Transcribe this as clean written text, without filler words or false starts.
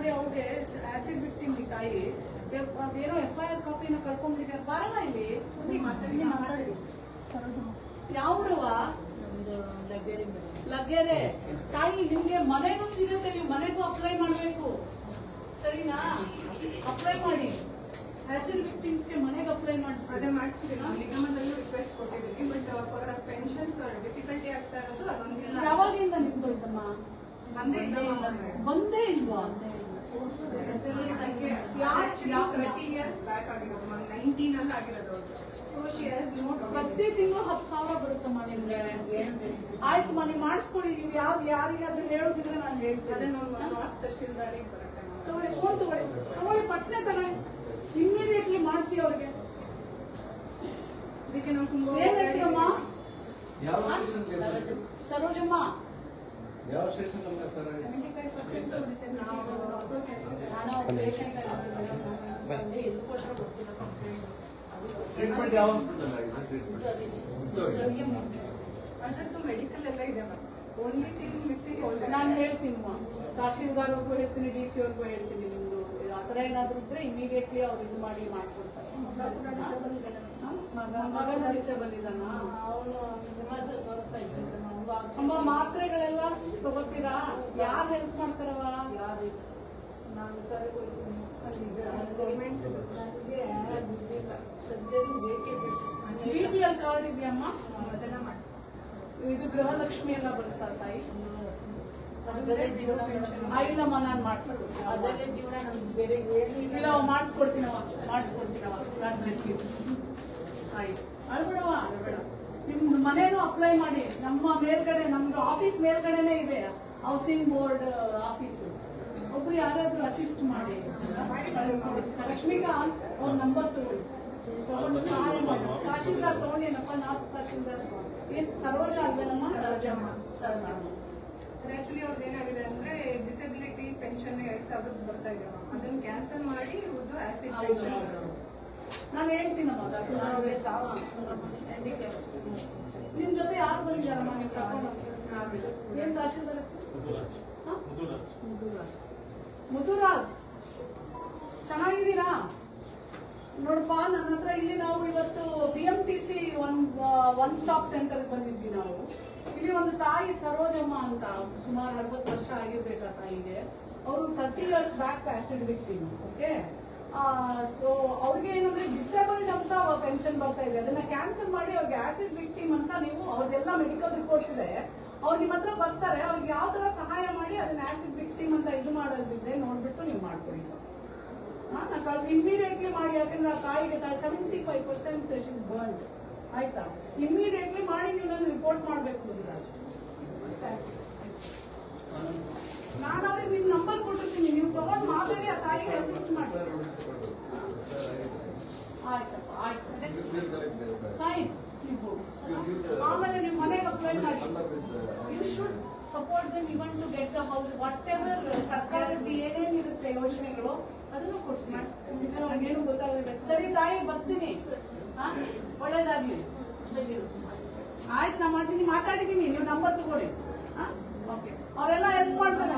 ಮಾಡಿ ಅವ್ರಿಗೆ acid victim ತಾಯಿ ಅದೇನೋ FIR ಕಾಪಿನ ಕಳ್ಕೊಂಡ್ಬಿಟ್ಟಿದ್ದಾರೆ. ಬರಲ್ಲ ಇಲ್ಲಿ ಮಾತಾಡಿ. ಯಾವ್ರವ ಲಗ್ಗೆರೆ ತಾಯಿ ನಿಮ್ಗೆ ಮನೆಗೂ ಸಿಗುತ್ತೆ, ನೀವು ಮನೆಗೂ ಅಪ್ಲೈ ಮಾಡ್ಬೇಕು, ಸರಿನಾ? ಅಪ್ಲೈ ಮಾಡಿ, ಆಸಿಡ್ ವಿಕ್ಟಿಮ್ಸ್ಗೆ ಮನೆಗೆ ಅಪ್ಲೈ ಮಾಡಿಸಿ. ಅದೇ ಮಾಡ್ತಿದ್ದೀವಿ, ನಾವು ನಿಗಮದಲ್ಲೂ ರಿಕ್ವೆಸ್ಟ್ ಕೊಟ್ಟಿದ್ದೀವಿ. ಬಟ್ ಅವರ ಪೆನ್ಷನ್ ಡಿಫಿಕಲ್ಟಿ ಆಗ್ತಾ ಇರೋದು ಅದೊಂದಿಲ್ಲ. ಯಾವಾಗಿಂದ ನಿಮ್ದು ಇದ್ದಮ್ಮ? ಬಂದೇ ಇಲ್ವಾ? 30 years ಬ್ಯಾಕ್ ಆಗಿರೋದು, 19 ಅಲ್ಲಿ ಆಗಿರೋದು. ಪ್ರತಿ ತಿಂಗಳು 10,000 ಬರುತ್ತಮ್ಮ ನಿಮ್ಗೆ. ಆಯ್ತಮ್ಮ, ನೀವು ಮಾಡಿಸ್ಕೊಳ್ಳಿ. ನೀವು ಯಾರಿಗಾದ್ರೂ ಹೇಳೋದಿದ್ರೆ ನಾನು ಹೇಳ್ತೇನೆ. ತಹಶೀಲ್ದಾರಿಗೆ ಬರುತ್ತೆ. ತಗೊಳ್ಳಿ, ಫೋನ್ ತಗೊಳ್ಳಿ, ಪಟ್ನೆ ತಗೊಳ್ಳಿ, ಇಮಿಡಿಯೇಟ್ಲಿ ಮಾಡಿಸಿ ಅವ್ರಿಗೆ. ಅದಕ್ಕೆ ನಾವು ತುಂಬಾ ಏನ್ ಹೆಸರಮ್ಮ? ಸರೋಜಮ್ಮ. ಯಾವ ಸ್ಟೇಷನ್ ಟ್ರೀಟ್ಮೆಂಟ್ ಯಾವ ಹಾಸ್ಪಿಟಲ್ ಅದರದ್ದು ಮೆಡಿಕಲ್ ಎಲ್ಲ ಇದೆ. ಓನ್ಲಿ ಥಿಂಗ್ ಮಿಸ್ಸಿಂಗ್ ನಾನು ಹೇಳ್ತೀನಿ, ತಹಶೀಲ್ದಾರ್ ಅವ್ರಿಗೂ ಹೇಳ್ತೀನಿ, DC ಅವ್ರಿಗೂ ಹೇಳ್ತೀನಿ. ನಿಮ್ದು ಆತರ ಏನಾದ್ರು ಇದ್ರೆ ಇಮಿಡಿಯೇಟ್ಲಿ ಅವ್ರು ಇದು ಮಾಡಿ ಮಾಡ್ಕೊಡ್ತಾರೆ. ಮಗನ ಡಿಸೇಬಲ್ ಇದ್ದಾನ? ಅಮ್ಮ, ಮಾತ್ರೆಗಳೆಲ್ಲ ತಗೋತೀರಾ? ಯಾರು ಹೆಲ್ಪ್ ಮಾಡ್ತಾರವ? BPL ಕಾರ್ಡ್ ಇದೆಯಮ್ಮ? ಅದನ್ನ ಮಾಡಿಸ್ತೀವಿ. ಇದು ಗೃಹಲಕ್ಷ್ಮಿ ಎಲ್ಲ ಬರುತ್ತಾ ತಾಯಿ? ಐದಮ್ಮ, ನಾನು ಮಾಡಿಸ್ಕೊಡ್ತೀನಿ. ಇಲ್ಲ, ಮಾಡಿಸ್ಕೊಡ್ತೀನವ. ಆಯ್ತು, ಅಳ್ಬೇಡವ, ಅಳ್ಬೇಡ. ನಿಮ್ದು ಮನೇನು ಅಪ್ಲೈ ಮಾಡಿ. ನಮ್ಮ ಮೇಲ್ಗಡೆ, ನಮ್ದು ಆಫೀಸ್ ಮೇಲ್ಗಡೆನೆ ಇದೆ ಹೌಸಿಂಗ್ ಬೋರ್ಡ್ ಆಫೀಸ್. ಒಬ್ರು ಯಾರಾದ್ರೂ ಅಸಿಸ್ಟ್ ಮಾಡಿ. ಲಕ್ಷ್ಮೀಕಾಂತ್ ಅವ್ರ ನಂಬರ್ ತಗೊಳ್ಳಿ, ಸಹಾಯ ಮಾಡಿ. ತಹಶೀಲ್ದಾರ್ ತಗೊಂಡೇನಪ್ಪ? ನಾವು ತಹಶೀಲ್ದಾರ್ ಏನ್ ಸರೋಜ ಅಲ್ವೇನಮ್ಮ? ಸರೋಜಮ್ಮ. ಆಕ್ಚುಲಿ ಅವ್ರದ್ದು ಏನಾಗಿದೆ ಅಂದ್ರೆ ಡಿಸೆಬಿಲಿಟಿ ಪೆನ್ಷನ್ 2,000 ಬರ್ತಾ ಇದೆ. ಅದನ್ನ ಕ್ಯಾನ್ಸಲ್ ಮಾಡಿ ಇವ್ರದ್ದು ಆಸಿಡ್ ಪೆನ್ಷನ್. ನಾನು ಹೇಳ್ತೀನಮ್ಮ ತಹಶೀಲ್ದಾರ್ ಅವ್ರಿಗೆ ನಿಮ್ ಜೊತೆ ಯಾರು ಬಂದಿದ್ದಾರಮ್ಮ? ನೀವು ಕರ್ಕೊಂಡು ಏನ್ ತಹಶೀಲ್ದಾರ್ ಹೆಸರು? ಮುದುರಾಜ್. ಚೆನ್ನಾಗಿದ್ದೀರಾ? ನೋಡಪ್ಪ, ನನ್ನ ಹತ್ರ ಇಲ್ಲಿ ನಾವು ಇವತ್ತು BMTC ಒನ್ ಸ್ಟಾಪ್ ಸೆಂಟರ್ ಬಂದಿದ್ವಿ. ನಾವು ಇಲ್ಲಿ ಒಂದು ತಾಯಿ ಸರೋಜಮ್ಮ ಅಂತ, ಸುಮಾರು 40 ವರ್ಷ ಆಗಿರ್ಬೇಕು ಆ ತಾಯಿಗೆ. ಅವರು 30 years back acid victim. Okay, so ಅವ್ರಿಗೆ ಏನಂದ್ರೆ ಡಿಸೇಬಲ್ಡ್ ಅಂತ ಪೆನ್ಷನ್ ಬರ್ತಾ ಇದೆ. ಅದನ್ನ ಕ್ಯಾನ್ಸಲ್ ಮಾಡಿ ಅವ್ರಿಗೆ ಆಸಿಡ್ ವಿಕ್ಟಿಮ್ ಅಂತ ನೀವು ಅವ್ರಿಗೆಲ್ಲ ಮೆಡಿಕಲ್ ರಿಪೋರ್ಟ್ಸ್ ಇದೆ, ಅವ್ರು ನಿಮ್ಮ ಹತ್ರ ಬರ್ತಾರೆ. ಅವ್ರಿಗೆ ಯಾವ ತರ ಸಹಾಯ ಮಾಡಿ ಅದನ್ನ ಆಸಿಡ್ ವಿಕ್ಟಿಮ್ ಅಂತ ಇದು ಮಾಡೋದಿದೆ ನೋಡ್ಬಿಟ್ಟು ನೀವು ಮಾಡ್ಕೊಡಿ. ಇಮಿಡಿಯೇಟ್ಲಿ ಮಾಡಿ, ಯಾಕಂದ್ರೆ ಆ ತಾಯಿಗೆ 75% ಶೀಸ್ ಬರ್ನ್ಡ್. ಆಯ್ತಾ? ಇಮಿಡಿಯೇಟ್ಲಿ ಮಾಡಿ ನೀವು ನನಗೆ ರಿಪೋರ್ಟ್ ಮಾಡ್ಬೇಕು. ನಾನು ಅವ್ರಿಗೆ ನಿಮ್ ನಂಬರ್ ಕೊಟ್ಟಿರ್ತೀನಿ, ನೀವು ತಗೊಂಡು ಮಾತಾಡಿ ಆ ತಾಯಿಗೆ ಅಸಿಸ್ಟ್ ಮಾಡಿ. ಆಯ್ತಪ್ಪ, ಆಯ್ತು. ಆಮೇಲೆ ನೀವು ಮನೆಗೆ ಅಪ್ಲೈ ಮಾಡಿ. You should support them even to get the house. Whatever ಸರ್ಕಾರದ ಏನೇನಿರುತ್ತೆ ಯೋಜನೆಗಳು ಅದನ್ನು ಕೊಡ್ಸಿ. ಏನು ಗೊತ್ತಾಗಲಿಲ್ಲ. ಸರಿ ತಾಯಿ, ಬರ್ತೀನಿ. ಒಳ್ಳೇದಾಗ್ಲಿ. ಆಯ್ತು, ನಾ ಮಾಡ್ತೀನಿ, ಮಾತಾಡಿದ್ದೀನಿ. ನೀವು ನಂಬರ್ ತಗೊಳ್ಳಿ. ಓಕೆ, ಅವರೆಲ್ಲ ಹೆಲ್ಪ್ ಮಾಡ್ತಾರೆ.